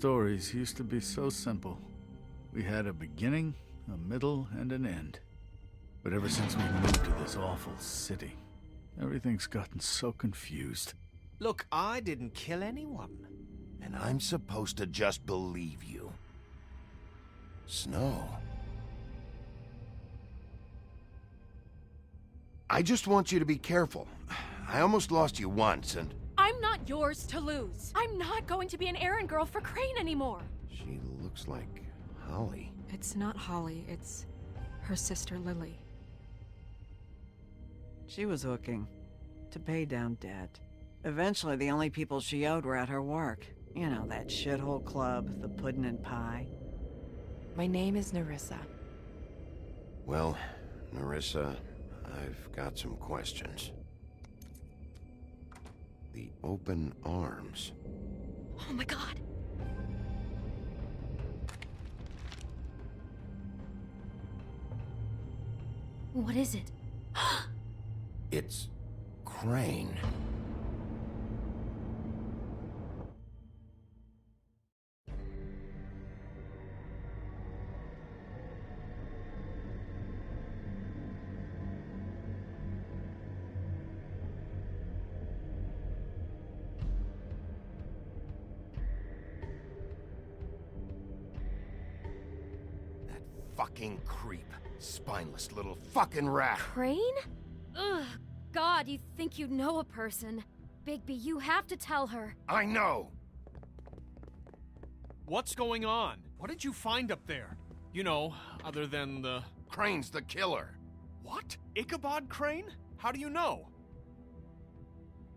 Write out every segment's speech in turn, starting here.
Stories used to be so simple. We had a beginning, a middle, and an end. But ever since we moved to this awful city, everything's gotten so confused. Look, I didn't kill anyone. And I'm supposed to just believe you. Snow. I just want you to be careful. I almost lost you once, and... I'm not yours to lose. I'm not going to be an errand girl for Crane anymore. She looks like Holly. It's not Holly, it's her sister Lily. She was hooking to pay down debt. Eventually, the only people she owed were at her work. You know, that shithole club, the Puddin' and Pie. My name is Nerissa. Well, Nerissa, I've got some questions. The open arms. Oh my god. What is it? It's Crane. Fucking creep. Spineless little fucking rat. Crane? Ugh. God, you think you know a person. Bigby, you have to tell her. I know! What's going on? What did you find up there? You know, other than the... Crane's the killer. What? Ichabod Crane? How do you know?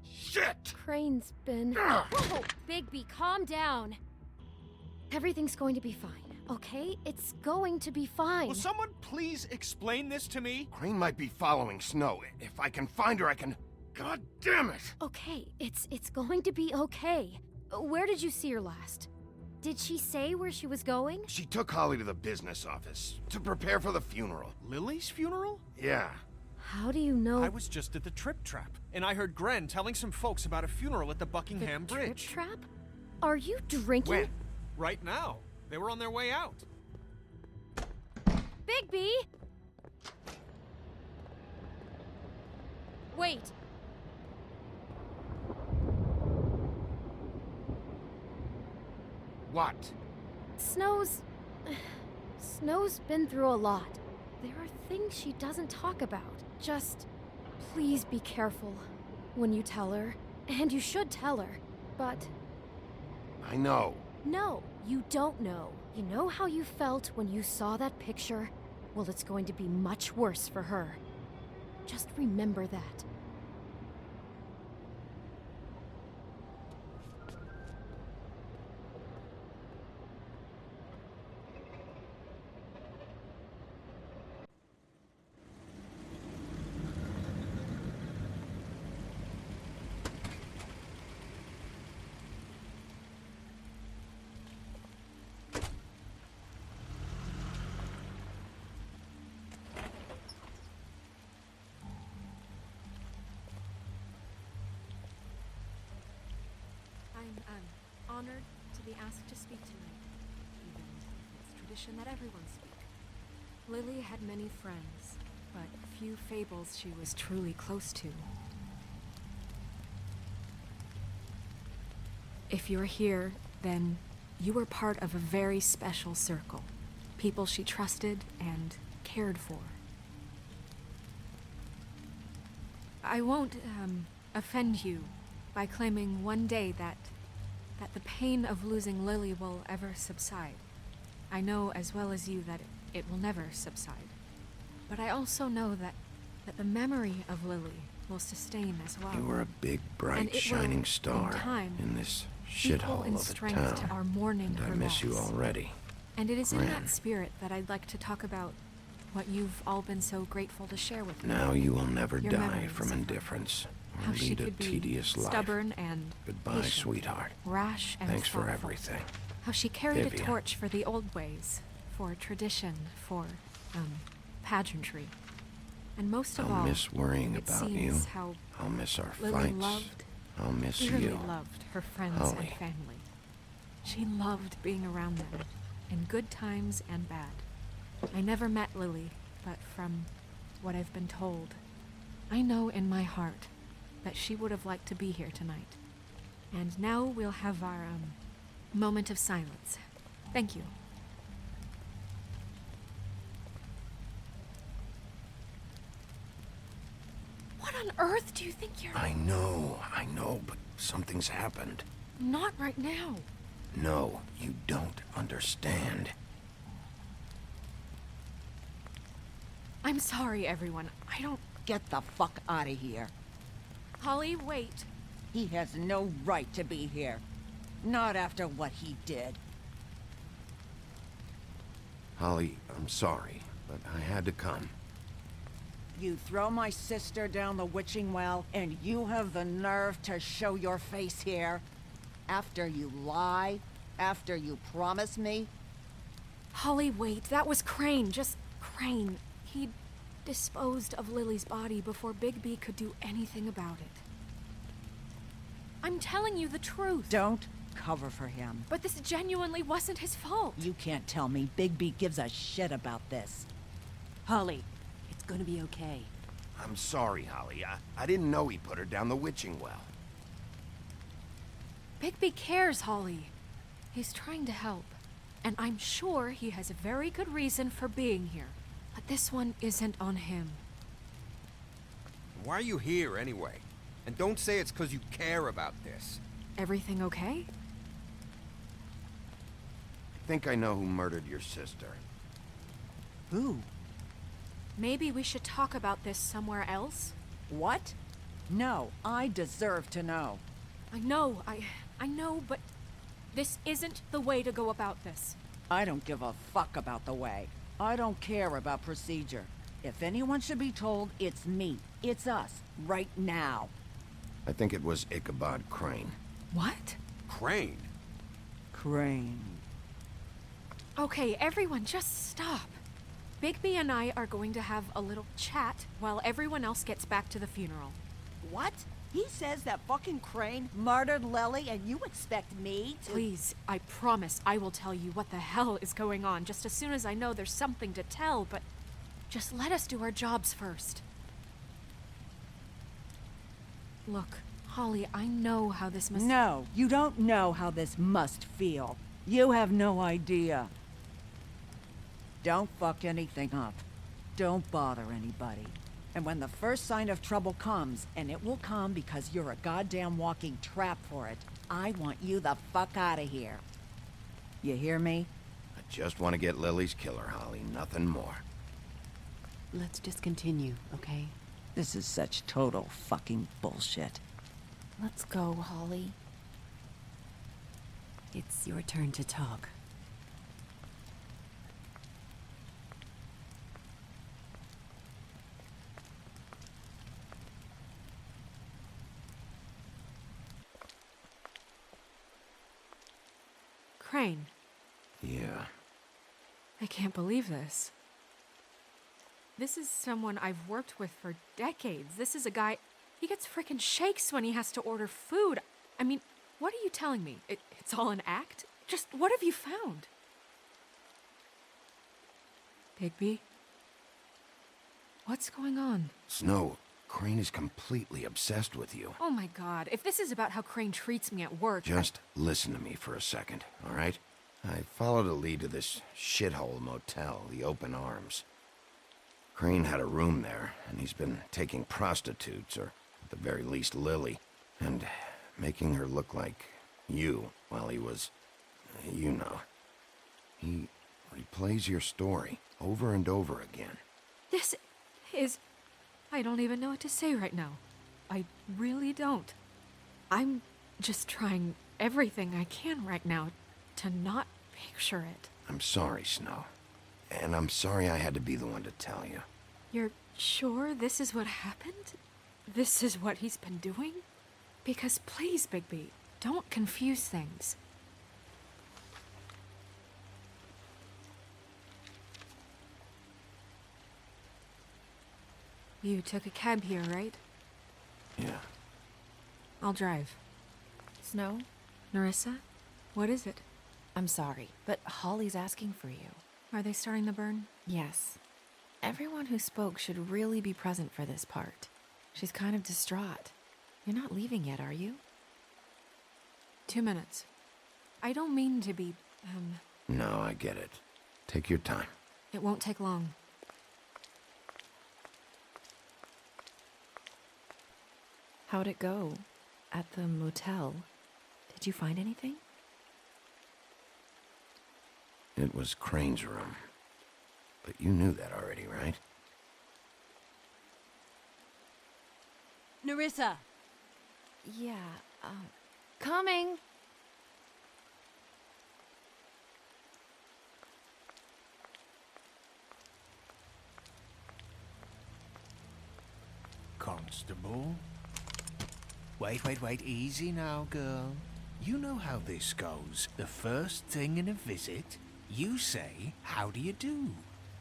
Shit! Crane's been... Whoa! Bigby, calm down. Everything's going to be fine. Okay? It's going to be fine. Will someone please explain this to me? Crane might be following Snow. If I can find her, I can... God damn it! Okay, it's going to be okay. Where did you see her last? Did she say where she was going? She took Holly to the business office to prepare for the funeral. Lily's funeral? Yeah. How do you know? I was just at the Trip Trap, and I heard Gren telling some folks about a funeral at the Buckingham the Bridge. Trip Trap? Are you drinking? When? Right now. They were on their way out. Bigby! Wait. What? Snow's been through a lot. There are things she doesn't talk about. Just please be careful when you tell her. And you should tell her. But I know. no, you don't know. You know how you felt when you saw that picture? Well, it's going to be much worse for her. Just remember that. I'm honored to be asked to speak tonight, even if it's tradition that everyone speak. Lily had many friends, but few fables she was truly close to. If you're here, then you were part of a very special circle. People she trusted and cared for. I won't, offend you by claiming one day that the pain of losing Lily will ever subside. I know as well as you that it will never subside. But I also know that the memory of Lily will sustain as well. You were a big, And bright, it will, shining star in time, in this equal shithole in of a strength to our town. mourning And I her miss you loss. already. And it is in Gren. that spirit that I'd like to talk about what you've all been so grateful to share with me. Now you will never Your die memories from of her. indifference or How she lead a could be tedious life. stubborn and Goodbye, patient, sweetheart. rash and Thanks for thoughtful. everything. How she carried Vivian. a torch for the old ways, for tradition, for, pageantry. And most of I'll all, miss worrying it about seems you. how I'll miss our Lily fights. loved, I'll miss dearly you. loved her friends Holly. and family. She loved being around them, in good times and bad. I never met Lily, but from what I've been told, I know in my heart that she would have liked to be here tonight. And now we'll have our, moment of silence. Thank you. What on earth do you think you're... I know, but something's happened. Not right now. No, you don't understand. I'm sorry, everyone. I don't... Get the fuck out of here. Holly, wait. He has no right to be here. Not after what he did. Holly, I'm sorry, but I had to come. You throw my sister down the witching well, and you have the nerve to show your face here? After you lie? After you promise me? Holly, wait. That was Crane. Just Crane. He disposed of Lily's body before Bigby could do anything about it. I'm telling you the truth. Don't cover for him. But this genuinely wasn't his fault. You can't tell me Bigby gives a shit about this. Holly, it's gonna be okay. I'm sorry, Holly. I didn't know he put her down the witching well. Bigby cares, Holly. He's trying to help. And I'm sure he has a very good reason for being here. But this one isn't on him. Why are you here, anyway? And don't say it's because you care about this. Everything okay? I think I know who murdered your sister. Who? Maybe we should talk about this somewhere else? What? No, I deserve to know. I know, but this isn't the way to go about this. I don't give a fuck about the way. I don't care about procedure. If anyone should be told, it's me. It's us. Right now. I think it was Ichabod Crane. What? Crane? Crane. Okay, everyone, just stop. Bigby and I are going to have a little chat while everyone else gets back to the funeral. What? He says that fucking Crane murdered Lily and you expect me to— Please, I promise I will tell you what the hell is going on just as soon as I know there's something to tell, but just let us do our jobs first. Look, Holly, I know how this must— No, you don't know how this must feel. You have no idea. Don't fuck anything up. Don't bother anybody. And when the first sign of trouble comes, and it will come because you're a goddamn walking trap for it, I want you the fuck out of here. You hear me? I just want to get Lily's killer, Holly. Nothing more. Let's just continue, okay? This is such total fucking bullshit. Let's go, Holly. It's your turn to talk. Crane, Yeah. I can't believe this. This is someone I've worked with for decades. This is a guy, he gets frickin' shakes when he has to order food. I mean, what are you telling me? It's all an act? Just what have you found? Bigby? What's going on? Snow, Crane is completely obsessed with you. Oh my god, if this is about how Crane treats me at work— Just listen to me for a second, all right? I followed a lead to this shithole motel, the Open Arms. Crane had a room there, and he's been taking prostitutes, or at the very least Lily, and making her look like you while he was, you know. He replays your story over and over again. This is... I don't even know what to say right now. I really don't. I'm just trying everything I can right now to not picture it. I'm sorry, Snow. And I'm sorry I had to be the one to tell you. You're sure this is what happened? This is what he's been doing? Because please, Bigby, don't confuse things. You took a cab here, right? Yeah. I'll drive. Snow? Narissa? What is it? I'm sorry, but Holly's asking for you. Are they starting the burn? Yes. Everyone who spoke should really be present for this part. She's kind of distraught. You're not leaving yet, are you? 2 minutes. I don't mean to be, No, I get it. Take your time. It won't take long. How'd it go? At the motel? Did you find anything? It was Crane's room. But you knew that already, right? Nerissa! Yeah, coming! Constable? Wait, easy now, girl. You know how this goes. The first thing in a visit, you say, how do you do?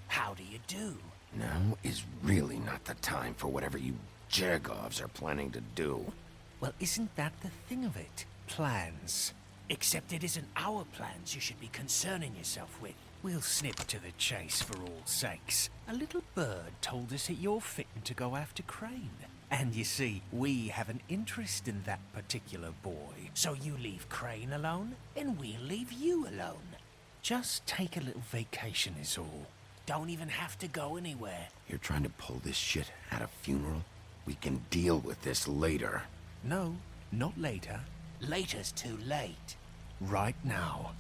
How do you do? Now is really not the time for whatever you Jergovs are planning to do. Well, isn't that the thing of it? Plans. Except it isn't our plans you should be concerning yourself with. We'll snip to the chase for all sakes. A little bird told us that you're fitting to go after Crane. And you see, we have an interest in that particular boy. So you leave Crane alone, and we'll leave you alone. Just take a little vacation is all. Don't even have to go anywhere. You're trying to pull this shit at a funeral? We can deal with this later. No, not later. Later's too late. Right now.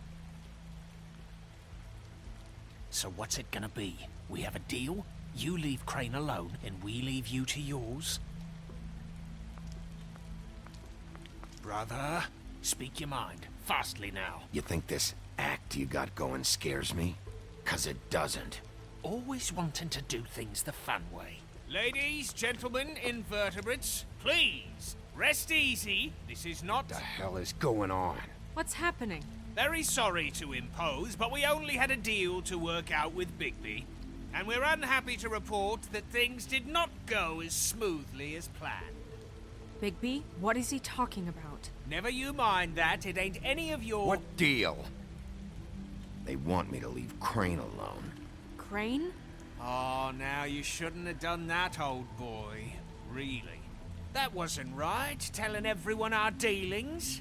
So what's it gonna be? We have a deal? You leave Crane alone, and we leave you to yours? Brother, speak your mind. Fastly now. You think this act you got going scares me? 'Cause it doesn't. Always wanting to do things the fun way. Ladies, gentlemen, invertebrates, please, rest easy. This is not... The hell is going on? What's happening? Very sorry to impose, but we only had a deal to work out with Bigby. And we're unhappy to report that things did not go as smoothly as planned. Bigby? What is he talking about? Never you mind that, it ain't any of your... What deal? They want me to leave Crane alone. Crane? Oh, now you shouldn't have done that, old boy. Really. That wasn't right, telling everyone our dealings.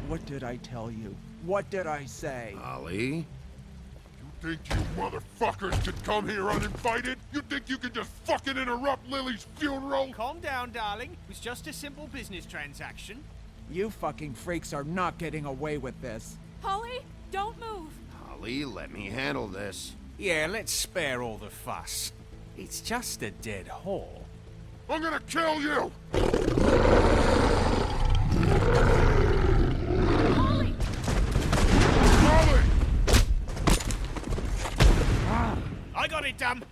What did I tell you? What did I say? Ollie? You think you motherfuckers could come here uninvited? You think you can just fucking interrupt Lily's funeral? Calm down, darling. It was just a simple business transaction. You fucking freaks are not getting away with this. Holly, don't move! Ollie, let me handle this. Yeah, let's spare all the fuss. It's just a dead whore. I'm gonna kill you! Holly! Ollie! I got it, dumb.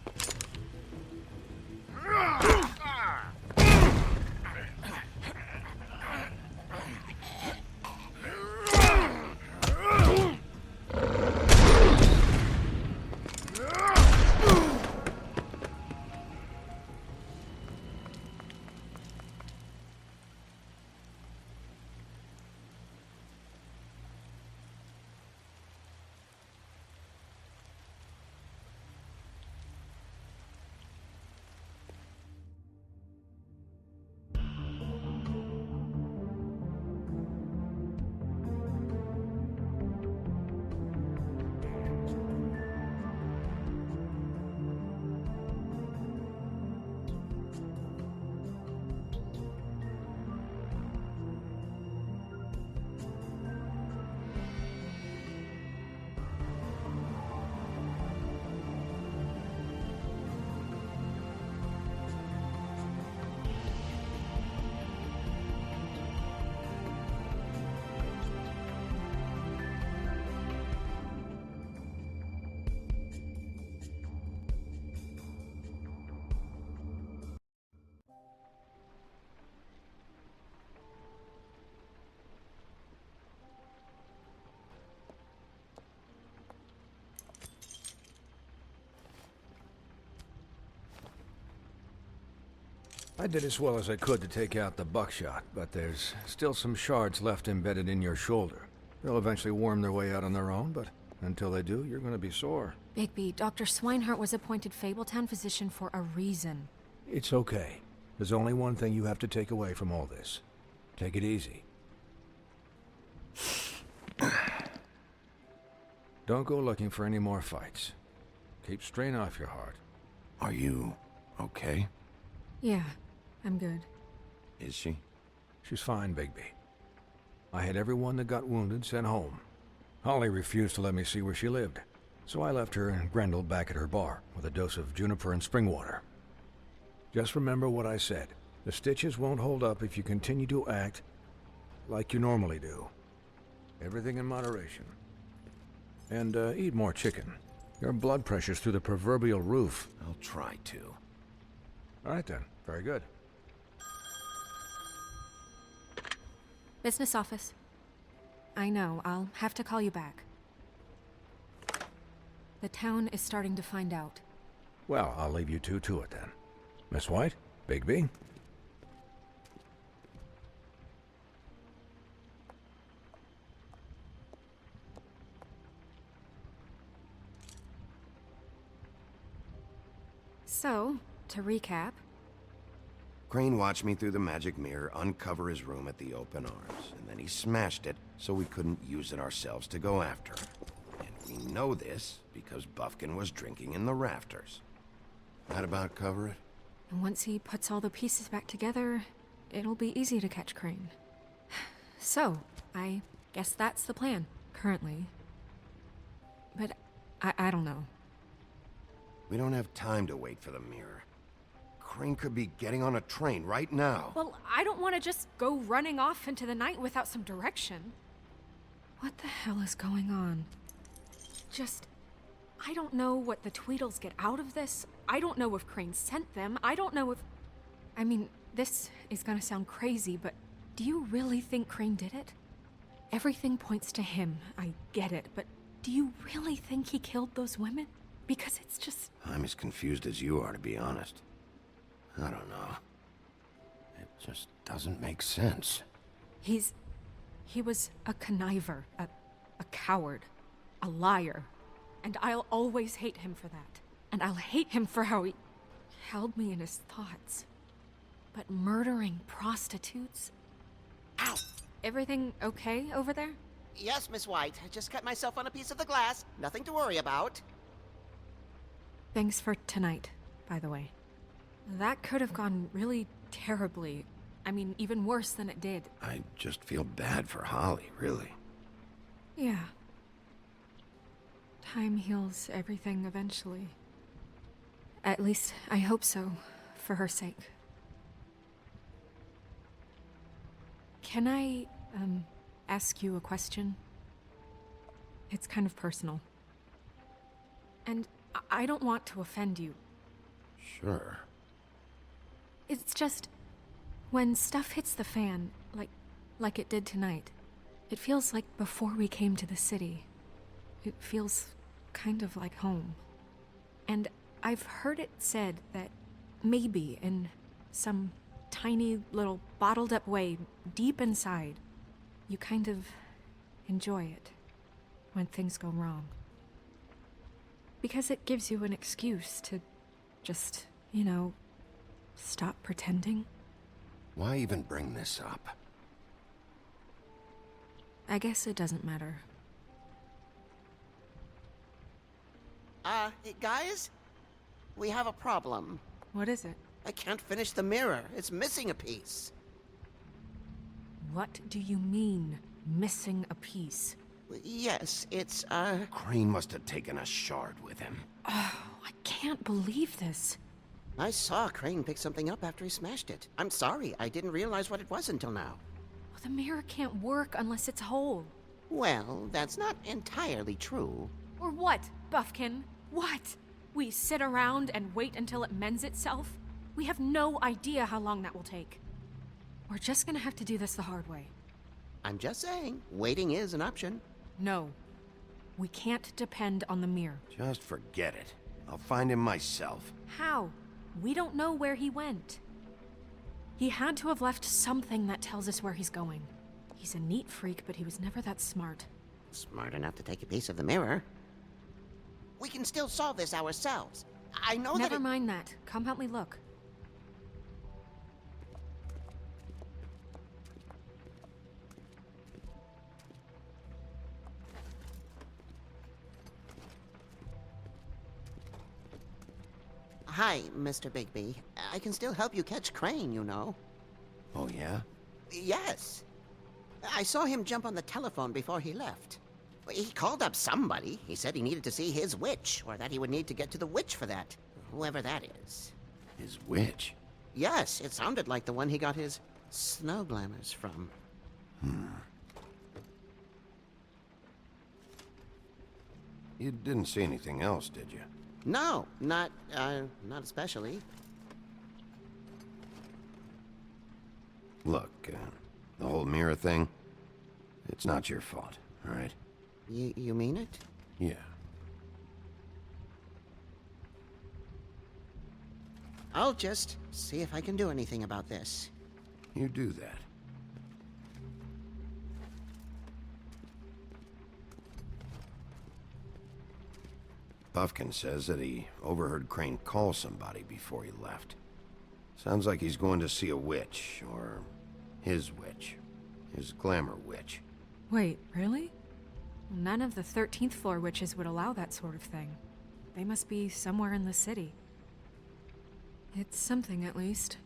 I did as well as I could to take out the buckshot, but there's still some shards left embedded in your shoulder. They'll eventually worm their way out on their own, but until they do, you're gonna be sore. Bigby, Dr. Swinehart was appointed Fabletown physician for a reason. It's okay. There's only one thing you have to take away from all this. Take it easy. Don't go looking for any more fights. Keep strain off your heart. Are you okay? Yeah, I'm good. Is she? She's fine, Bigby. I had everyone that got wounded sent home. Holly refused to let me see where she lived, so I left her and Grendel back at her bar with a dose of juniper and spring water. Just remember what I said. The stitches won't hold up if you continue to act like you normally do. Everything in moderation. And eat more chicken. Your blood pressure's through the proverbial roof. I'll try to. All right then. Very good. Business office. I know, I'll have to call you back. The town is starting to find out. Well, I'll leave you two to it then. Miss White, Bigby. So, to recap... Crane watched me through the magic mirror uncover his room at the open arms, and then he smashed it so we couldn't use it ourselves to go after him. And we know this because Buffkin was drinking in the rafters. That about cover it? And once he puts all the pieces back together, it'll be easy to catch Crane. So, I guess that's the plan, currently. But I don't know. We don't have time to wait for the mirror. Crane could be getting on a train right now. Well, I don't want to just go running off into the night without some direction. What the hell is going on? I don't know what the Tweedles get out of this. I don't know if Crane sent them. I don't know if... I mean, this is gonna sound crazy, but do you really think Crane did it? Everything points to him, I get it, but do you really think he killed those women? Because it's just... I'm as confused as you are, to be honest. I don't know. It just doesn't make sense. He was a conniver, a coward, a liar. And I'll always hate him for that. And I'll hate him for how he held me in his thoughts. But murdering prostitutes? Ow! Everything okay over there? Yes, Miss White. I just cut myself on a piece of the glass. Nothing to worry about. Thanks for tonight, by the way. That could have gone really terribly. I mean, even worse than it did. I just feel bad for Holly, really. Yeah. Time heals everything eventually. At least, I hope so, for her sake. Can I, ask you a question? It's kind of personal. And I don't want to offend you. Sure. It's just, when stuff hits the fan, like it did tonight, it feels like before we came to the city. It feels kind of like home. And I've heard it said that maybe in some tiny little bottled up way deep inside, you kind of enjoy it when things go wrong. Because it gives you an excuse to just, stop pretending. Why even bring this up? I guess it doesn't matter. Hey, guys? We have a problem. What is it? I can't finish the mirror. It's missing a piece. What do you mean, missing a piece? Yes, it's, Crane must have taken a shard with him. Oh, I can't believe this. I saw Crane pick something up after he smashed it. I'm sorry, I didn't realize what it was until now. Well, the mirror can't work unless it's whole. Well, that's not entirely true. Or what, Buffkin? What? We sit around and wait until it mends itself? We have no idea how long that will take. We're just gonna have to do this the hard way. I'm just saying, waiting is an option. No. We can't depend on the mirror. Just forget it. I'll find him myself. How? We don't know where he went. He had to have left something that tells us where he's going. He's a neat freak, but he was never that smart. Smart enough to take a piece of the mirror. We can still solve this ourselves. I know that Never mind that. Come help me look. Hi, Mr. Bigby. I can still help you catch Crane, you know. Oh, yeah? Yes. I saw him jump on the telephone before he left. He called up somebody. He said he needed to see his witch, or that he would need to get to the witch for that. Whoever that is. His witch? Yes, it sounded like the one he got his snow glamours from. You didn't see anything else, did you? No, not especially. Look, the whole mirror thing, it's not your fault, all right? You mean it? Yeah. I'll just see if I can do anything about this. You do that. Buffkin says that he overheard Crane call somebody before he left. Sounds like he's going to see a witch, or his witch. His glamour witch. Wait, really? None of the 13th floor witches would allow that sort of thing. They must be somewhere in the city. It's something, at least.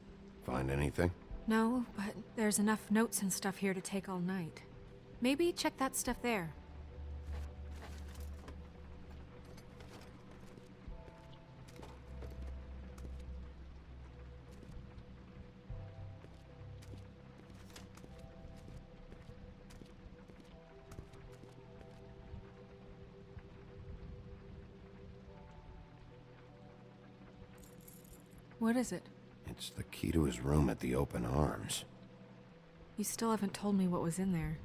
Find anything? No, but there's enough notes and stuff here to take all night. Maybe check that stuff there. What is it? It's the key to his room at the Open Arms. You still haven't told me what was in there.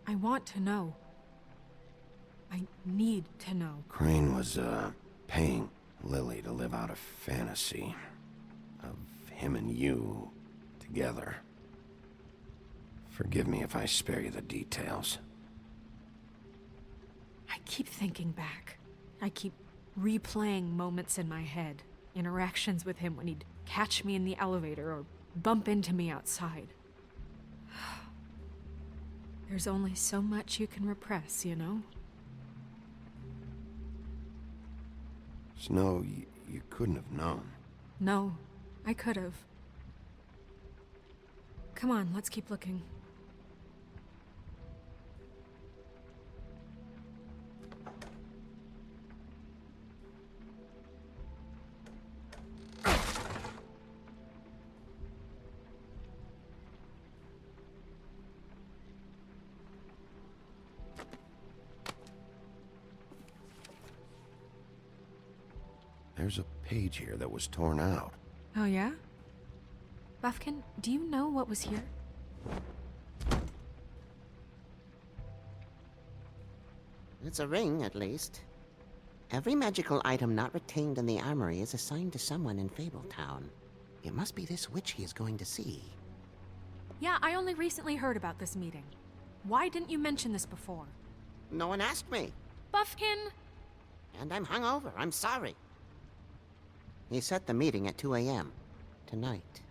I want to know. I need to know. Crane was, paying Lily to live out a fantasy of him and you together. Forgive me if I spare you the details. I keep thinking back. I keep replaying moments in my head. Interactions with him when he'd catch me in the elevator or bump into me outside. There's only so much you can repress, you know? Snow, you couldn't have known. No, I could have. Come on, let's keep looking. There's a page here that was torn out. Oh, yeah? Buffkin, do you know what was here? It's a ring, at least. Every magical item not retained in the armory is assigned to someone in Fabletown. It must be this witch he is going to see. Yeah, I only recently heard about this meeting. Why didn't you mention this before? No one asked me. Buffkin! And I'm hungover. I'm sorry. He set the meeting at 2 a.m. tonight.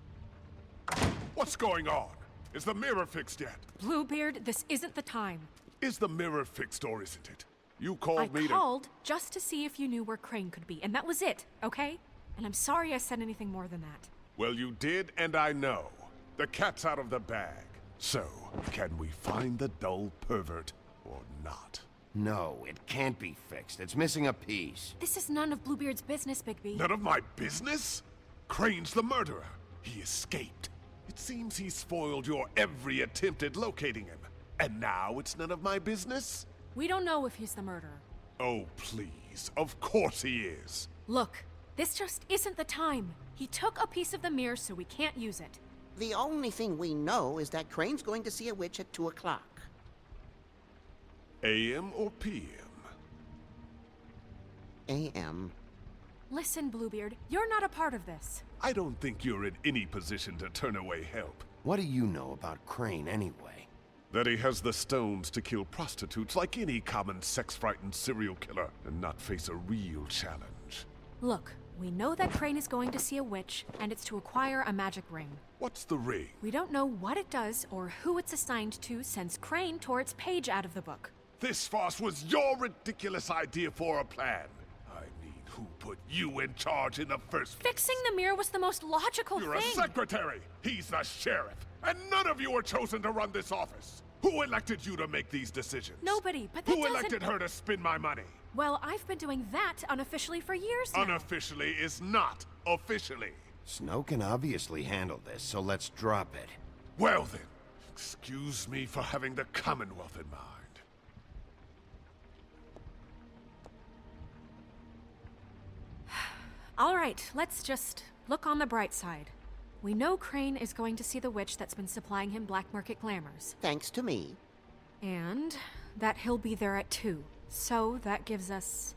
What's going on? Is the mirror fixed yet? Bluebeard, this isn't the time. Is the mirror fixed or isn't it? You called me I called just to see if you knew where Crane could be, and that was it, okay? And I'm sorry I said anything more than that. Well, you did, and I know. The cat's out of the bag. So, can we find the dull pervert or not? No, it can't be fixed. It's missing a piece. This is none of Bluebeard's business, Bigby. None of my business? Crane's the murderer. He escaped. It seems he spoiled your every attempt at locating him. And now it's none of my business? We don't know if he's the murderer. Oh, please. Of course he is. Look, this just isn't the time. He took a piece of the mirror, so we can't use it. The only thing we know is that Crane's going to see a witch at 2 o'clock. AM or PM? AM. Listen, Bluebeard, you're not a part of this. I don't think you're in any position to turn away help. What do you know about Crane anyway? That he has the stones to kill prostitutes like any common sex-frightened serial killer and not face a real challenge. Look, we know that Crane is going to see a witch, and it's to acquire a magic ring. What's the ring? We don't know what it does or who it's assigned to since Crane tore its page out of the book. This farce was your ridiculous idea for a plan. I mean, who put you in charge in the first place? Fixing the mirror was the most logical You're thing. a secretary! He's the sheriff! And none of you were chosen to run this office! Who elected you to make these decisions? Nobody, but that Who doesn't... elected her to spend my money? Well, I've been doing that unofficially for years now. Unofficially is not officially. Snow can obviously handle this, so let's drop it. Well then, excuse me for having the Commonwealth in mind. All right, let's just look on the bright side. We know Crane is going to see the witch that's been supplying him black market glamours. Thanks to me. And that he'll be there at 2. So that gives us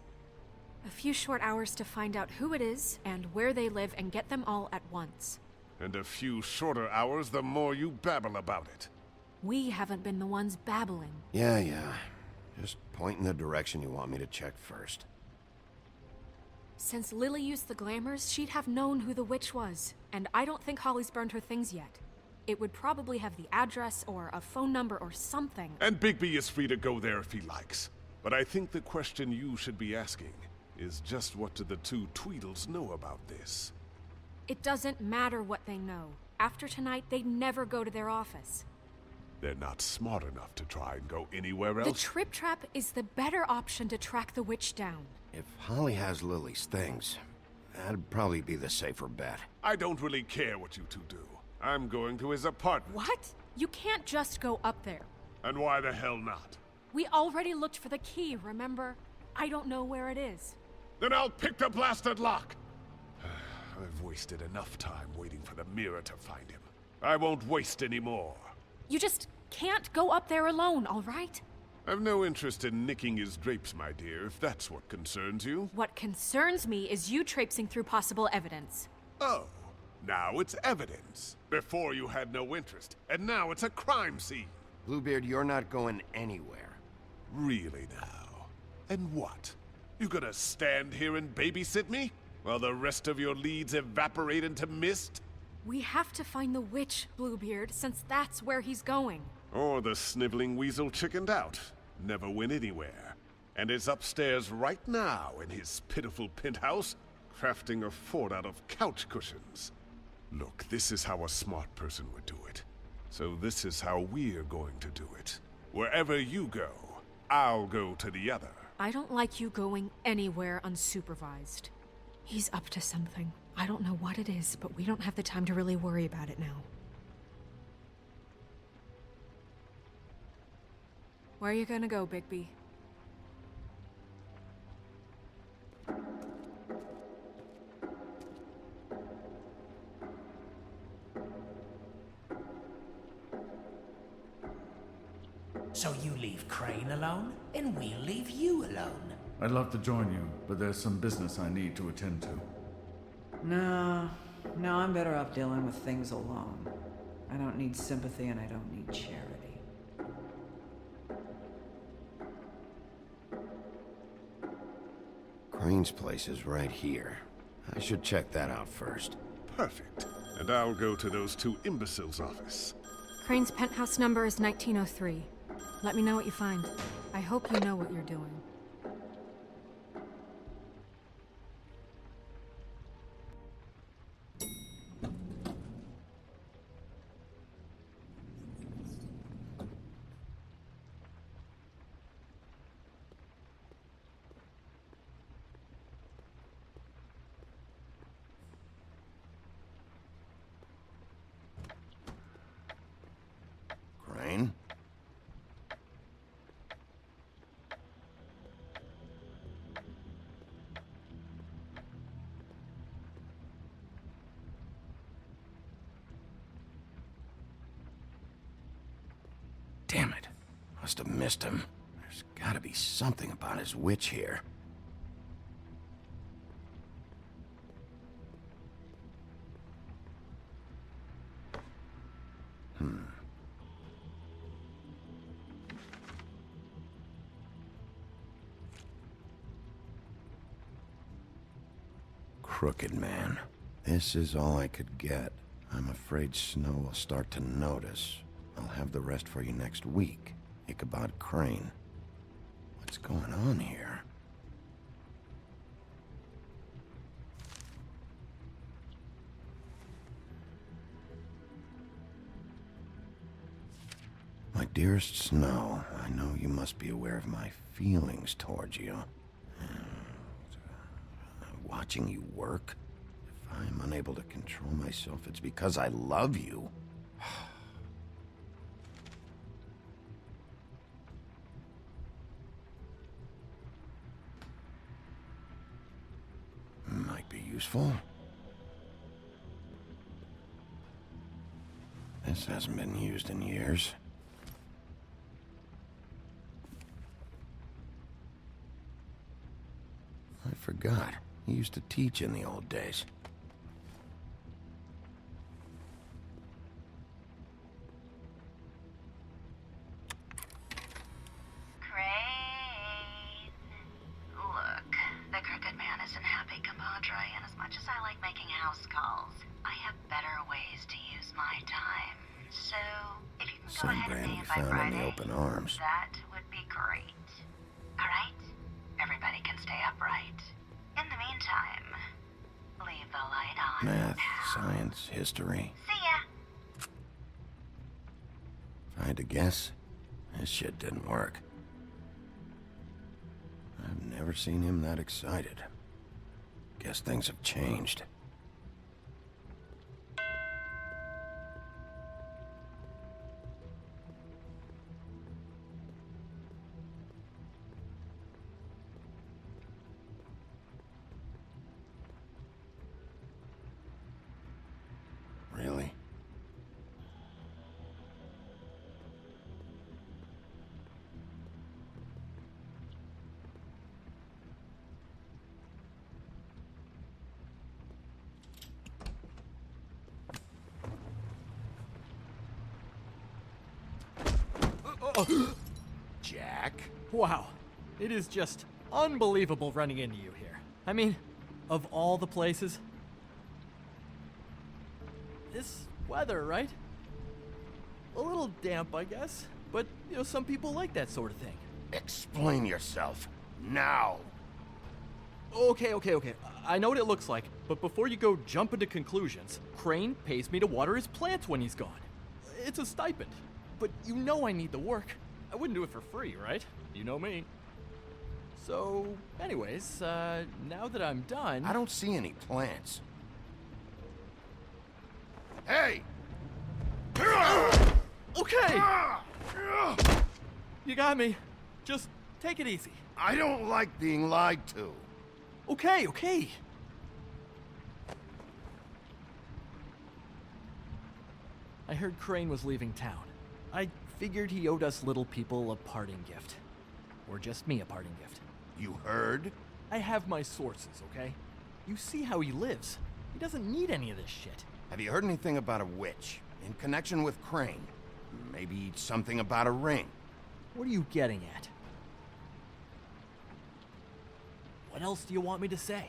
a few short hours to find out who it is and where they live and get them all at once. And a few shorter hours the more you babble about it. We haven't been the ones babbling. Yeah. Just point in the direction you want me to check first. Since Lily used the glamours, she'd have known who the witch was. And I don't think Holly's burned her things yet. It would probably have the address or a phone number or something. And Bigby is free to go there if he likes. But I think the question you should be asking is just what do the two Tweedles know about this? It doesn't matter what they know. After tonight, they'd never go to their office. They're not smart enough to try and go anywhere The else. Trip Trap is the better option to track the witch down. If Holly has Lily's things, that'd probably be the safer bet. I don't really care what you two do. I'm going to his apartment. What? You can't just go up there. And why the hell not? We already looked for the key, remember? I don't know where it is. Then I'll pick the blasted lock! I've wasted enough time waiting for the mirror to find him. I won't waste any more. You just can't go up there alone, all right? I've no interest in nicking his drapes, my dear, if that's what concerns you. What concerns me is you traipsing through possible evidence. Oh, now it's evidence. Before you had no interest, and now it's a crime scene. Bluebeard, you're not going anywhere. Really now? And what? You gonna stand here and babysit me? While the rest of your leads evaporate into mist? We have to find the witch, Bluebeard, since that's where he's going. Or the sniveling weasel chickened out. Never went anywhere. And is upstairs right now in his pitiful penthouse, crafting a fort out of couch cushions. Look, this is how a smart person would do it. So this is how we're going to do it. Wherever you go, I'll go to the other. I don't like you going anywhere unsupervised. He's up to something. I don't know what it is, but we don't have the time to really worry about it now. Where are you gonna go, Bigby? So you leave Crane alone, and we'll leave you alone. I'd love to join you, but there's some business I need to attend to. No, I'm better off dealing with things alone. I don't need sympathy and I don't need charity. Crane's place is right here. I should check that out first. Perfect. And I'll go to those two imbeciles' office. Crane's penthouse number is 1903. Let me know what you find. I hope you know what you're doing. Crane? Damn it. Must have missed him. There's gotta be something about his witch here. crooked man. This is all I could get. I'm afraid Snow will start to notice. I'll have the rest for you next week. Ichabod Crane. What's going on here? My dearest Snow, I know you must be aware of my feelings towards you. Watching you work, if I'm unable to control myself, it's because I love you. Might be useful. This hasn't been used in years. I forgot. He used to teach in the old days. Crane. Look, the crooked man isn't happy, compadre, and as much as I like making house calls, I have better ways to use my time. So, if you can go Some ahead brand and we pay by found in Friday, the open arms. that would be great. Alright? Everybody can stay upright. In the meantime, leave the light on. Math, now. science, history. See ya! If I had to guess, this shit didn't work. I've never seen him that excited. Guess things have changed. Really? Jack? Wow, it is just unbelievable running into you here. I mean, of all the places. This weather, right? A little damp, I guess. But, you know, some people like that sort of thing. Explain yourself. Now! Okay. I know what it looks like, but before you go jumping to conclusions, Crane pays me to water his plants when he's gone. It's a stipend. But you know I need the work. I wouldn't do it for free, right? You know me. So, anyways, now that I'm done... I don't see any plants. Hey! Okay! You got me. Just take it easy. I don't like being lied to. Okay. I heard Crane was leaving town. I figured he owed us little people a parting gift. Or just me a parting gift. You heard? I have my sources, okay? You see how he lives. He doesn't need any of this shit. Have you heard anything about a witch in connection with Crane? Maybe something about a ring. What are you getting at? What else do you want me to say?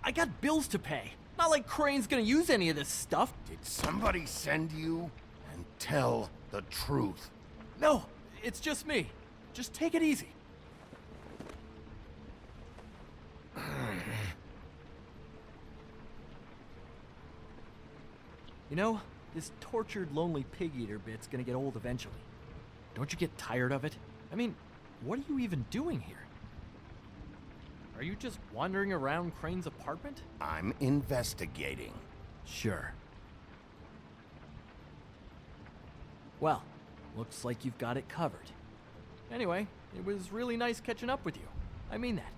I got bills to pay. Not like Crane's gonna use any of this stuff. Did somebody send you? And tell the truth. No, it's just me. Just take it easy. You know, this tortured, lonely pig-eater bit's gonna get old eventually. Don't you get tired of it? I mean, what are you even doing here? Are you just wandering around Crane's apartment? I'm investigating. Sure. Well, looks like you've got it covered. Anyway, it was really nice catching up with you. I mean that.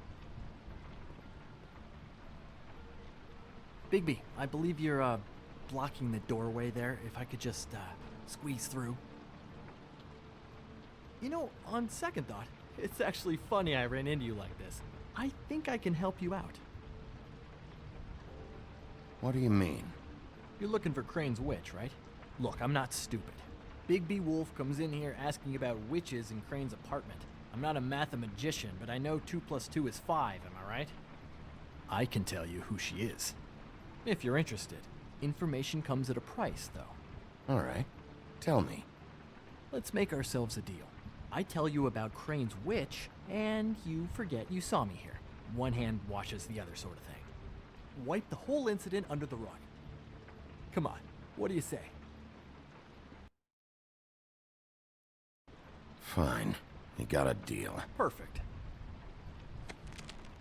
Bigby, I believe you're, blocking the doorway there. If I could just, squeeze through. You know, on second thought, it's actually funny I ran into you like this. I think I can help you out. What do you mean? You're looking for Crane's witch, right? Look, I'm not stupid. Bigby Wolf comes in here asking about witches in Crane's apartment. I'm not a mathematician, but I know 2 + 2 is 5, am I right? I can tell you who she is. If you're interested. Information comes at a price, though. All right. Tell me. Let's make ourselves a deal. I tell you about Crane's witch, and you forget you saw me here. One hand washes the other sort of thing. Wipe the whole incident under the rug. Come on, what do you say? Fine. You got a deal. Perfect.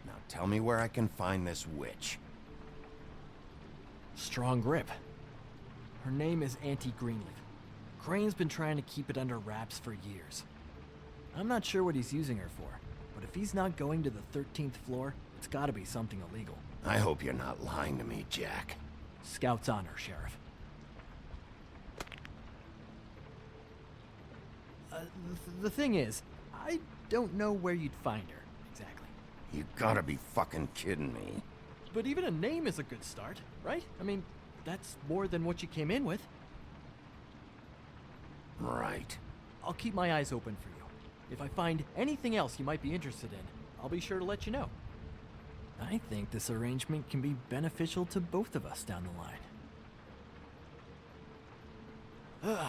Now tell me where I can find this witch. Strong grip. Her name is Auntie Greenleaf. Crane's been trying to keep it under wraps for years. I'm not sure what he's using her for, but if he's not going to the 13th floor, it's gotta be something illegal. I hope you're not lying to me, Jack. Scout's honor, Sheriff. The thing is, I don't know where you'd find her, exactly. You gotta be fucking kidding me. But even a name is a good start, right? I mean, that's more than what you came in with. Right. I'll keep my eyes open for you. If I find anything else you might be interested in, I'll be sure to let you know. I think this arrangement can be beneficial to both of us down the line.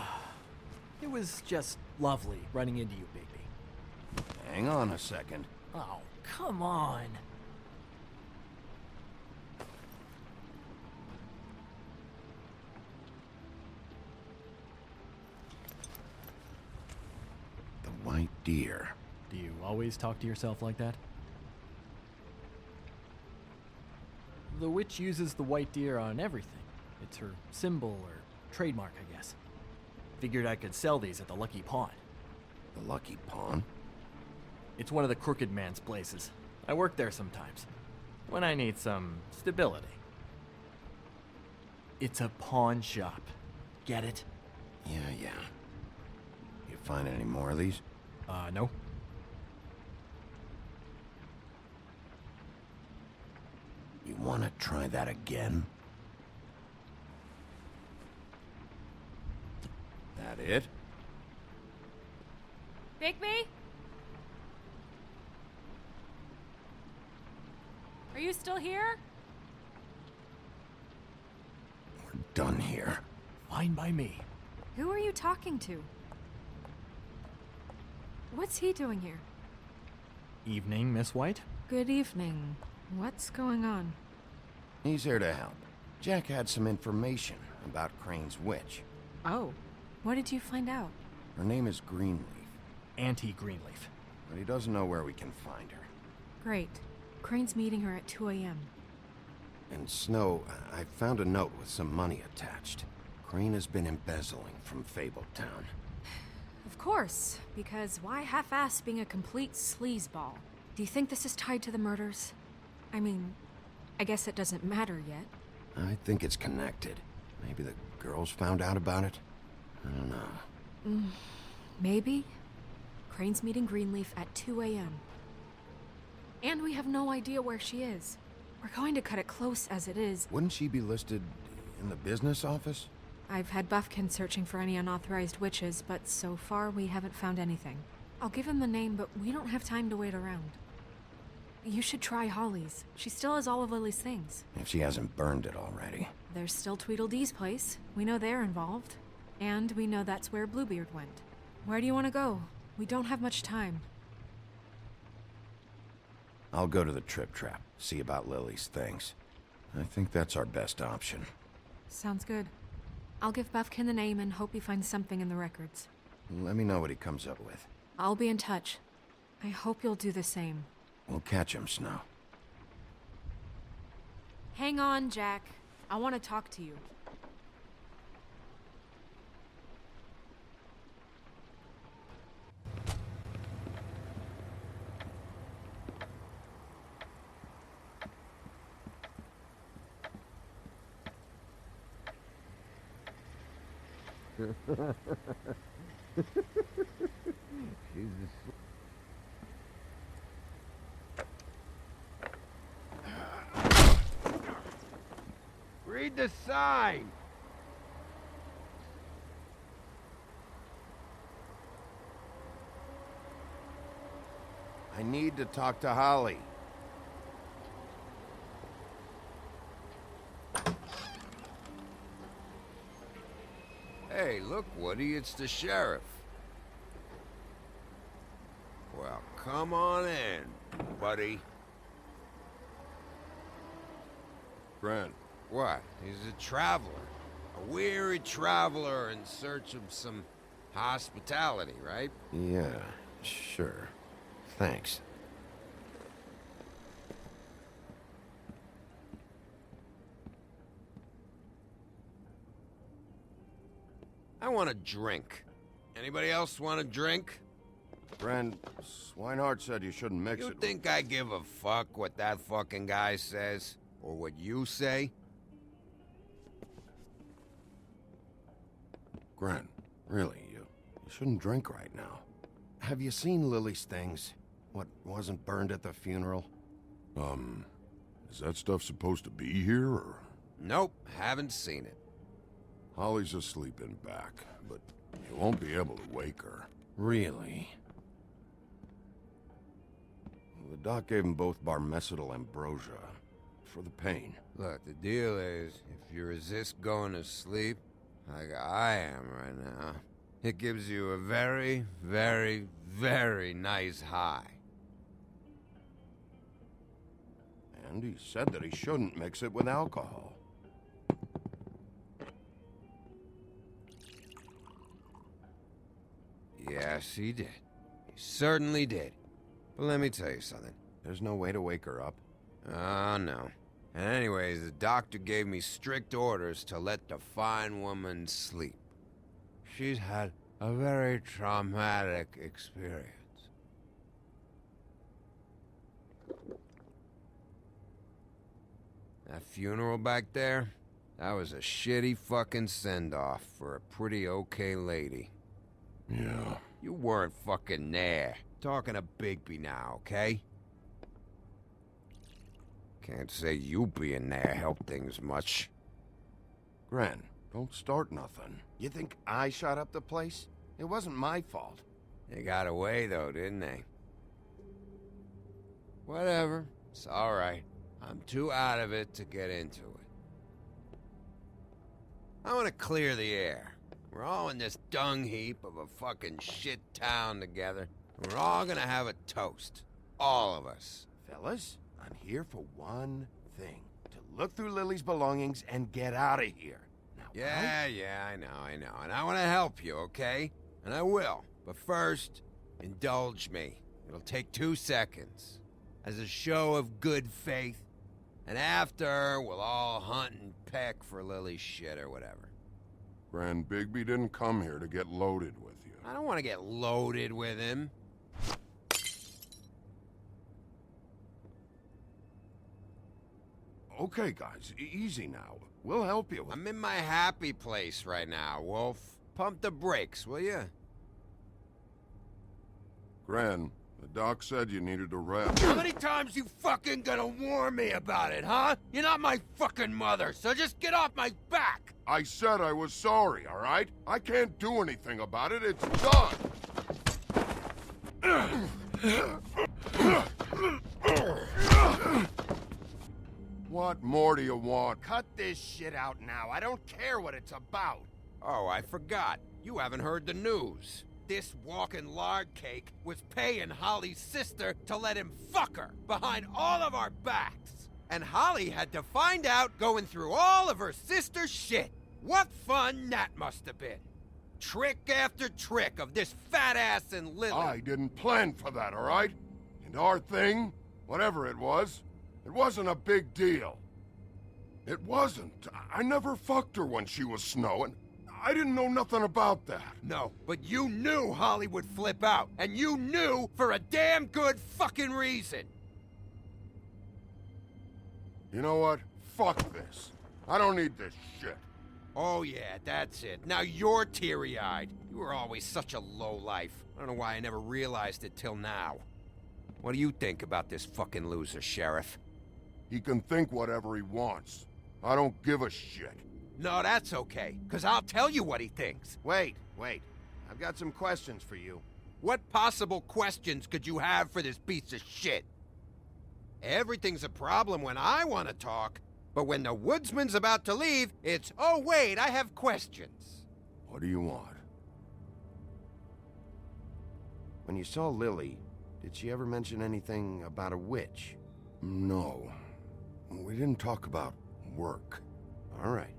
It was just lovely running into you, Bigby. Hang on a second. Oh, come on. The white deer. Do you always talk to yourself like that? The witch uses the white deer on everything. It's her symbol or trademark, I guess. Figured I could sell these at the Lucky Pawn. The Lucky Pawn? It's one of the crooked man's places. I work there sometimes, when I need some stability. It's a pawn shop. Get it? Yeah. You find any more of these? No. You want to try that again? That it? Bigby? Are you still here? We're done here. Fine by me. Who are you talking to? What's he doing here? Evening, Miss White. Good evening. What's going on? He's here to help. Jack had some information about Crane's witch. Oh, what did you find out? Her name is Greenleaf. Auntie Greenleaf. But he doesn't know where we can find her. Great. Crane's meeting her at 2 a.m. And Snow, I found a note with some money attached. Crane has been embezzling from Fabletown. Of course, because why half-ass being a complete sleazeball? Do you think this is tied to the murders? I mean, I guess it doesn't matter yet. I think it's connected. Maybe the girls found out about it? I don't know. Maybe. Crane's meeting Greenleaf at 2 a.m. And we have no idea where she is. We're going to cut it close as it is. Wouldn't she be listed in the business office? I've had Buffkin searching for any unauthorized witches, but so far we haven't found anything. I'll give him the name, but we don't have time to wait around. You should try Holly's. She still has all of Lily's things. If she hasn't burned it already. There's still Tweedledee's place. We know they're involved. And we know that's where Bluebeard went. Where do you want to go? We don't have much time. I'll go to the Trip Trap, see about Lily's things. I think that's our best option. Sounds good. I'll give Buffkin the name and hope he finds something in the records. Let me know what he comes up with. I'll be in touch. I hope you'll do the same. We'll catch him, Snow. Hang on, Jack. I want to talk to you. Read the sign! I need to talk to Holly. Look, Woody, it's the sheriff. Well, come on in, buddy. Grant. What? He's a traveler. A weary traveler in search of some hospitality, right? Yeah, sure. Thanks. I want a drink. Anybody else want a drink? Friend, Swinehart said you shouldn't mix it. You think I give a fuck what that fucking guy says? Or what you say? Grant, really, you shouldn't drink right now. Have you seen Lily's things? What wasn't burned at the funeral? Is that stuff supposed to be here, or...? Nope, haven't seen it. Holly's asleep in back, but you won't be able to wake her. Really? The doc gave them both barmecidal ambrosia for the pain. Look, the deal is, if you resist going to sleep, like I am right now, it gives you a very, very, very nice high. And he said that he shouldn't mix it with alcohol. Yes, he did. He certainly did. But let me tell you something. There's no way to wake her up? Oh, no. And anyways, the doctor gave me strict orders to let the fine woman sleep. She's had a very traumatic experience. That funeral back there, that was a shitty fucking send-off for a pretty okay lady. Yeah. You weren't fucking there. Talking to Bigby now, okay? Can't say you being there helped things much. Grant, don't start nothing. You think I shot up the place? It wasn't my fault. They got away, though, didn't they? Whatever. It's all right. I'm too out of it to get into it. I want to clear the air. We're all in this dung heap of a fucking shit town together. And we're all gonna have a toast. All of us. Fellas, I'm here for one thing. To look through Lily's belongings and get out of here. Now, Yeah, I know. And I want to help you, okay? And I will. But first, indulge me. It'll take 2 seconds. As a show of good faith. And after, we'll all hunt and peck for Lily's shit or whatever. Grand Bigby didn't come here to get loaded with you. I don't want to get loaded with him. Okay, guys, easy now. We'll help you. I'm in my happy place right now, Wolf. Pump the brakes, will you? Gran, the doc said you needed to rest. How many times you fucking gonna warn me about it, huh? You're not my fucking mother, so just get off my back! I said I was sorry, all right? I can't do anything about it. It's done. What more do you want? Cut this shit out now. I don't care what it's about. Oh, I forgot. You haven't heard the news. This walking lard cake was paying Holly's sister to let him fuck her behind all of our backs. And Holly had to find out going through all of her sister's shit. What fun that must have been. Trick after trick of this fat ass and Lily. I didn't plan for that, all right? And our thing, whatever it wasn't a big deal. It wasn't. I never fucked her when she was snowing. I didn't know nothing about that. No, but you knew Holly would flip out. And you knew for a damn good fucking reason. You know what? Fuck this. I don't need this shit. Oh yeah, that's it. Now you're teary-eyed. You were always such a lowlife. I don't know why I never realized it till now. What do you think about this fucking loser, Sheriff? He can think whatever he wants. I don't give a shit. No, that's okay, because I'll tell you what he thinks. Wait. I've got some questions for you. What possible questions could you have for this piece of shit? Everything's a problem when I want to talk, but when the woodsman's about to leave, it's, oh wait, I have questions. What do you want? When you saw Lily, did she ever mention anything about a witch? No. We didn't talk about work. All right.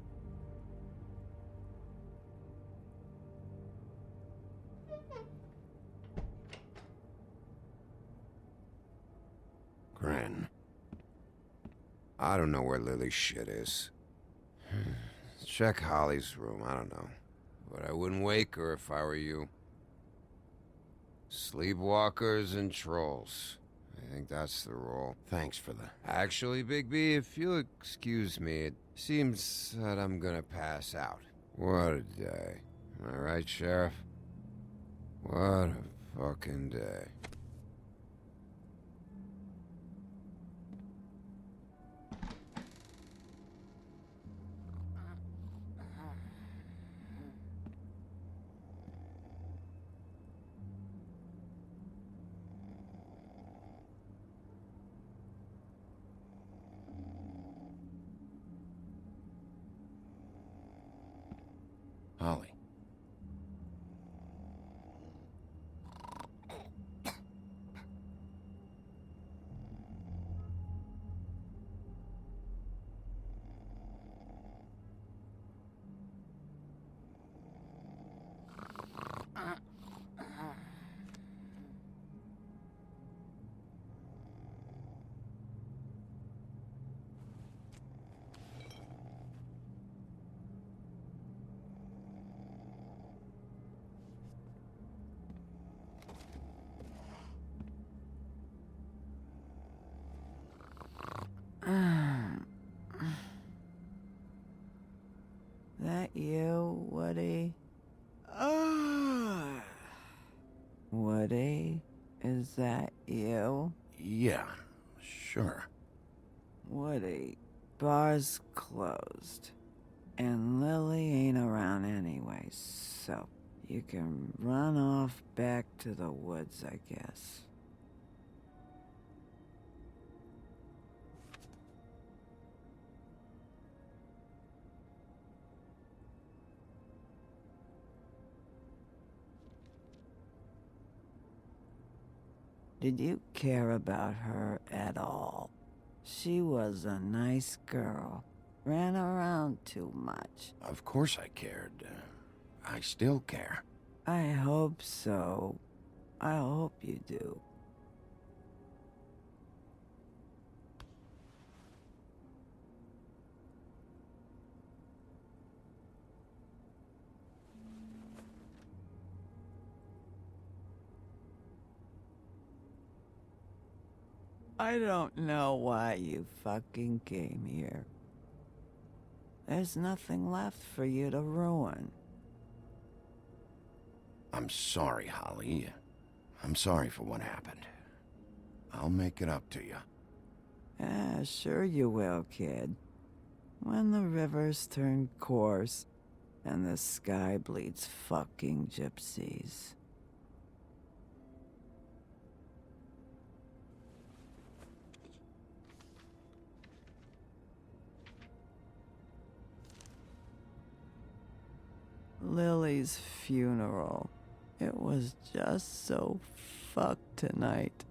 Grin. I don't know where Lily's shit is. Check Holly's room, I don't know. But I wouldn't wake her if I were you. Sleepwalkers and trolls. I think that's the rule. Thanks for the... Actually, Bigby, if you'll excuse me, it seems that I'm gonna pass out. What a day. Am I right, Sheriff? What a fucking day. Holly. That you, Woody? Woody? Is that you? Yeah, sure. Woody, bar's closed. And Lily ain't around anyway, so you can run off back to the woods, I guess. Did you care about her at all? She was a nice girl. Ran around too much. Of course I cared. I still care. I hope so. I hope you do. I don't know why you fucking came here. There's nothing left for you to ruin. I'm sorry, Holly. I'm sorry for what happened. I'll make it up to you. Yeah, sure you will, kid. When the rivers turn coarse and the sky bleeds fucking gypsies. Lily's funeral. It was just so fucked tonight.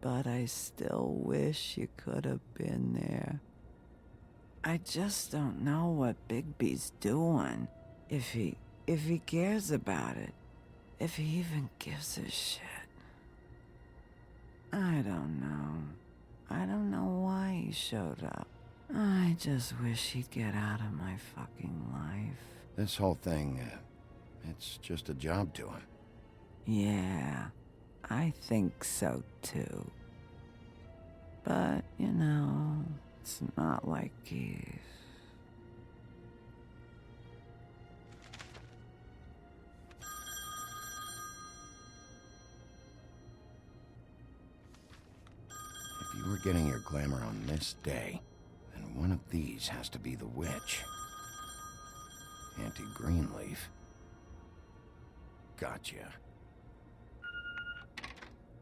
But I still wish you could have been there. I just don't know what Bigby's doing. If he cares about it. If he even gives a shit. I don't know. I don't know why he showed up. I just wish he'd get out of my fucking life. This whole thing, it's just a job to him. Yeah, I think so too. But, you know, it's not like he's... If you were getting your glamour on this day, then one of these has to be the witch. Auntie Greenleaf. Gotcha.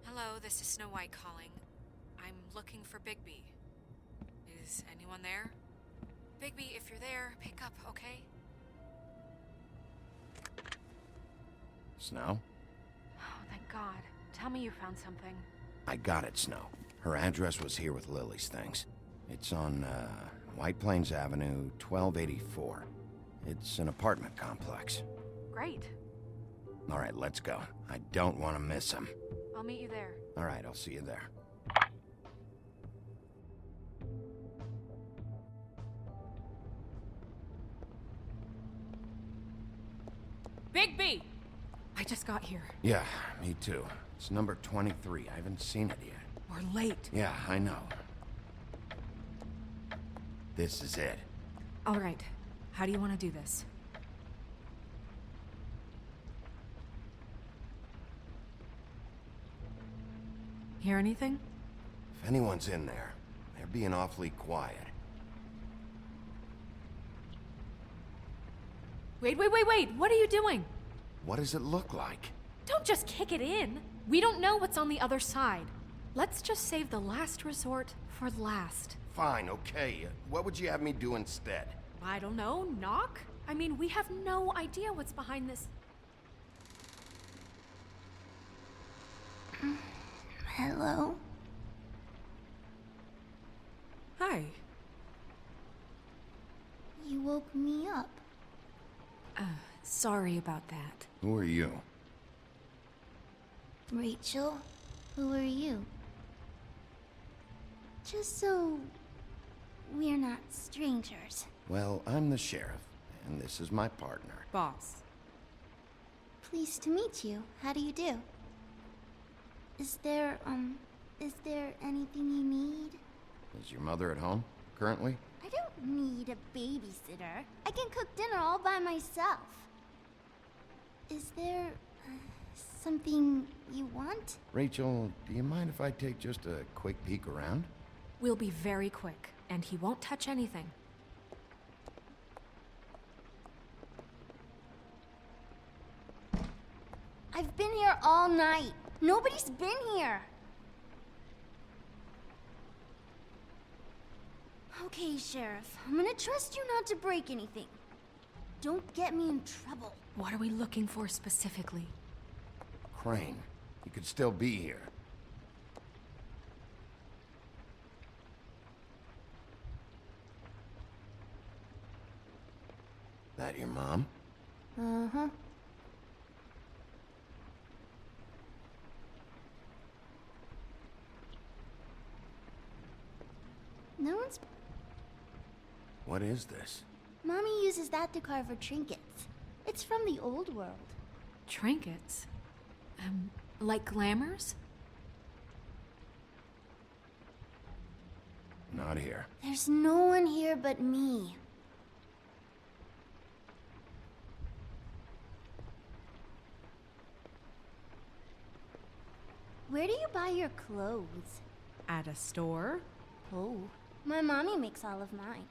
Hello, this is Snow White calling. I'm looking for Bigby. Is anyone there? Bigby, if you're there, pick up, okay? Snow? Oh, thank God. Tell me you found something. I got it, Snow. Her address was here with Lily's things. It's on, White Plains Avenue, 1284. It's an apartment complex. Great. All right, let's go. I don't want to miss him. I'll meet you there. All right, I'll see you there. Bigby! I just got here. Yeah, me too. It's number 23. I haven't seen it yet. We're late. Yeah, I know. This is it. All right. How do you want to do this? Hear anything? If anyone's in there, they're being awfully quiet. Wait! What are you doing? What does it look like? Don't just kick it in. We don't know what's on the other side. Let's just save the last resort for last. Fine, okay. What would you have me do instead? I don't know, knock? I mean, we have no idea what's behind this. Hello? Hi. You woke me up. Sorry about that. Who are you? Rachel, who are you? Just so we're not strangers. Well, I'm the sheriff, and this is my partner. Boss. Pleased to meet you. How do you do? Is there anything you need? Is your mother at home, currently? I don't need a babysitter. I can cook dinner all by myself. Is there something you want? Rachel, do you mind if I take just a quick peek around? We'll be very quick, and he won't touch anything. I've been here all night. Nobody's been here. Okay, Sheriff. I'm gonna trust you not to break anything. Don't get me in trouble. What are we looking for specifically? Crane. He could still be here. That your mom? Uh-huh. No one's... What is this? Mommy uses that to carve her trinkets. It's from the old world. Trinkets? Like glamours? Not here. There's no one here but me. Where do you buy your clothes? At a store? Oh, my mommy makes all of mine.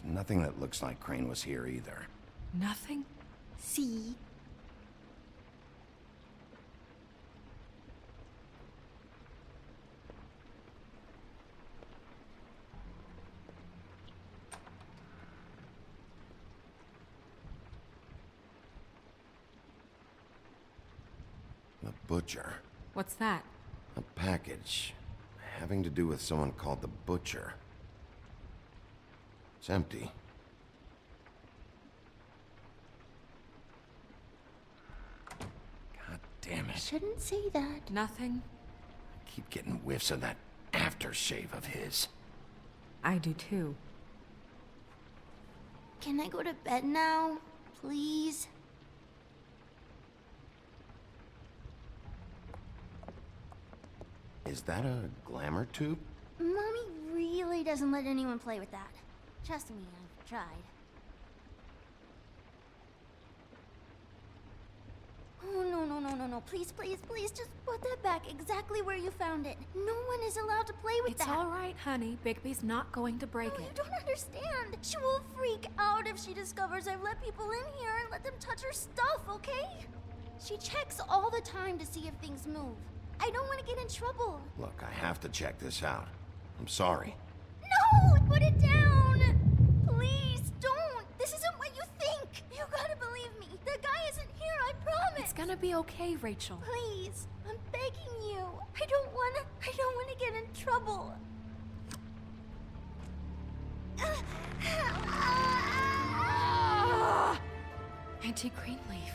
There's nothing that looks like Crane was here either. Nothing? See? The butcher. What's that? A package having to do with someone called the Butcher. It's empty. God damn it. Shouldn't say that. Nothing? I keep getting whiffs of that aftershave of his. I do too. Can I go to bed now? Please? Is that a glamour tube? Mommy really doesn't let anyone play with that. Trust me, I've tried. Oh, no. Please, just put that back exactly where you found it. No one is allowed to play with that. It's all right, honey. Bigby's not going to break No, it. you don't understand. She will freak out if she discovers I've let people in here and let them touch her stuff, okay? She checks all the time to see if things move. I don't want to get in trouble. Look, I have to check this out. I'm sorry. No! Put it down! Please, don't! This isn't what you think! You gotta believe me. The guy isn't here, I promise! It's gonna be okay, Rachel. Please, I'm begging you. I don't wanna get in trouble. Auntie Greenleaf.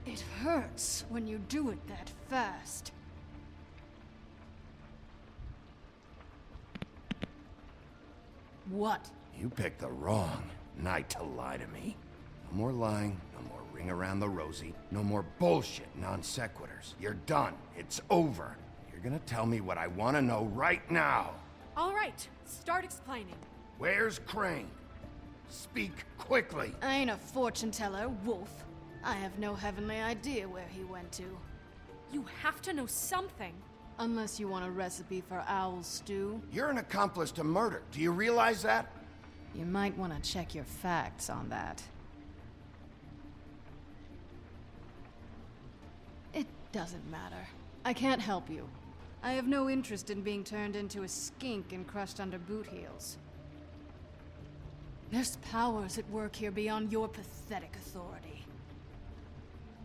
It hurts when you do it that fast. What? You picked the wrong night to lie to me. No more lying, no more ring around the rosy, no more bullshit non sequiturs. You're done. It's over. You're gonna tell me what I want to know right now. All right, start explaining. Where's Crane? Speak quickly. I ain't a fortune teller, Wolf. I have no heavenly idea where he went to. You have to know something. Unless you want a recipe for owl stew. You're an accomplice to murder. Do you realize that? You might want to check your facts on that. It doesn't matter. I can't help you. I have no interest in being turned into a skink and crushed under boot heels. There's powers at work here beyond your pathetic authority.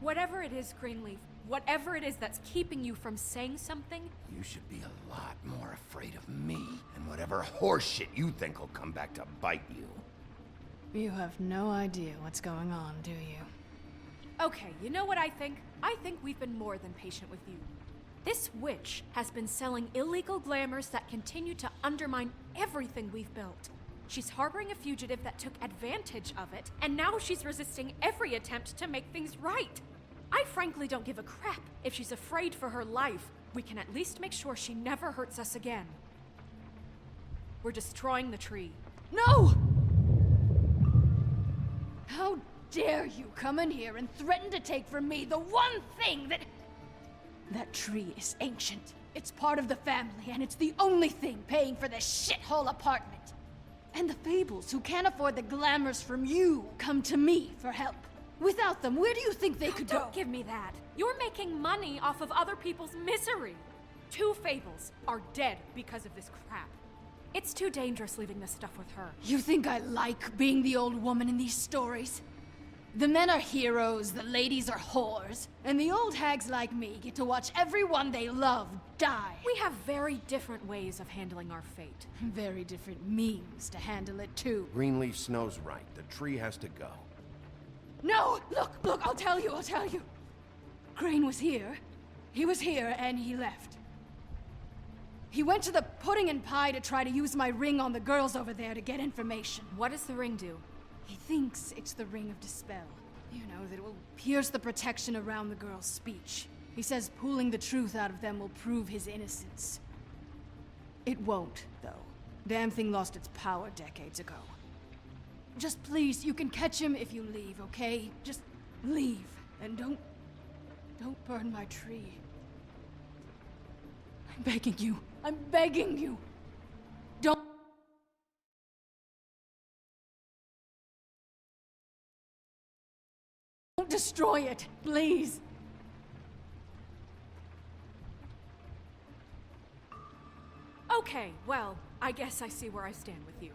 Whatever it is, Greenleaf, whatever it is that's keeping you from saying something... You should be a lot more afraid of me and whatever horseshit you think will come back to bite you. You have no idea what's going on, do you? Okay, you know what I think? I think we've been more than patient with you. This witch has been selling illegal glamours that continue to undermine everything we've built. She's harboring a fugitive that took advantage of it, and now she's resisting every attempt to make things right. I frankly don't give a crap if she's afraid for her life. We can at least make sure she never hurts us again. We're destroying the tree. No! How dare you come in here and threaten to take from me the one thing that... That tree is ancient. It's part of the family, and it's the only thing paying for this shithole apartment. And the Fables, who can't afford the glamours from you, come to me for help. Without them, where do you think they could go? Don't give me that. You're making money off of other people's misery. 2 Fables are dead because of this crap. It's too dangerous leaving this stuff with her. You think I like being the old woman in these stories? The men are heroes, the ladies are whores, and the old hags like me get to watch everyone they love die. We have very different ways of handling our fate. Very different means to handle it, too. Greenleaf Snow's right. The tree has to go. No! Look, I'll tell you. Crane was here. He was here, and he left. He went to the pudding and pie to try to use my ring on the girls over there to get information. What does the ring do? He thinks it's the ring of dispel. You know, that it will pierce the protection around the girl's speech. He says pulling the truth out of them will prove his innocence. It won't, though. Damn thing lost its power decades ago. Just please, you can catch him if you leave, okay? Just leave, and don't burn my tree. I'm begging you. Don't destroy it, please. Okay, well, I guess I see where I stand with you.